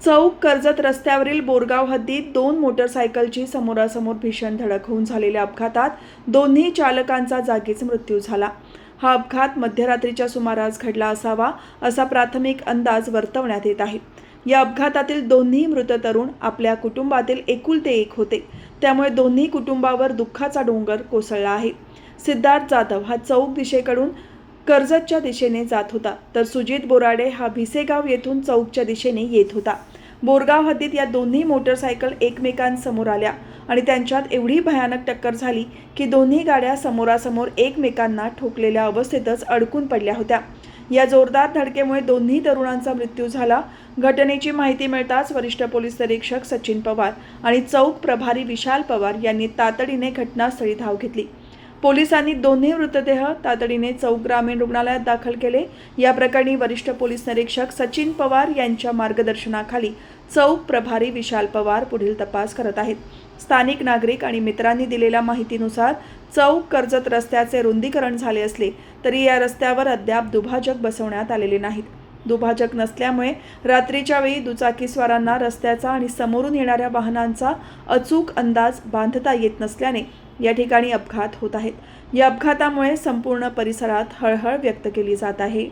चौक कर्जत रस्त्यावरील बोरगाव हद्दीत दोन मोटरसायकलची समोरासमोर भीषण धडक होऊन झालेल्या अपघातात दोन्ही चालकांचा जागीच मृत्यू झाला. हा अपघात मध्यरात्रीच्या सुमारास घडला असावा असा प्राथमिक अंदाज वर्तवण्यात येत आहे. या अपघातातील दोन्ही मृत तरुण आपल्या कुटुंबातील एकुलते एक होते, त्यामुळे दोन्ही कुटुंबावर दुःखाचा डोंगर कोसळला आहे. सिद्धार्थ जाधव हा चौक दिशेकडून कर्जतच्या दिशेने जात होता, तर सुजित बोराडे हा भिसेगाव येथून चौकच्या दिशेने येत होता. बोरगाव हद्दीत या दोन्ही मोटरसायकल एकमेकांसमोर आल्या आणि त्यांच्यात एवढी भयानक टक्कर झाली की दोन्ही गाड्या समोरासमोर एकमेकांना ठोकलेल्या अवस्थेतच अडकून पडल्या होत्या. या जोरदार धडकेमुळे दोन्ही तरुणांचा मृत्यू झाला. घटनेची माहिती मिळताच वरिष्ठ पोलीस निरीक्षक सचिन पवार आणि चौक प्रभारी विशाल पवार यांनी तातडीने घटनास्थळी धाव घेतली. पोलिसांनी दोन्ही मृतदेह तातडीने चौक ग्रामीण रुग्णालयात दाखल केले. या प्रकरणी वरिष्ठ पोलीस निरीक्षक सचिन पवार यांच्या मार्गदर्शनाखाली चौक प्रभारी विशाल पवार पुढील तपास करत आहेत. स्थानिक नागरिक आणि मित्रांनी दिलेल्या माहितीनुसार चौक कर्जत रस्त्याचे रुंदीकरण झाले असले तरी या रस्त्यावर अद्याप दुभाजक बसवण्यात आलेले नाहीत. दुभाजक नसल्यामुळे रात्रीच्या वेळी दुचाकीस्वारांना रस्त्याचा आणि समोरून येणाऱ्या वाहनांचा अचूक अंदाज बांधता येत नसल्याने या ठिकाणी अपघात होत आहेत. या अपघातामुळे संपूर्ण परिसरात हळहळ व्यक्त केली जात आहे.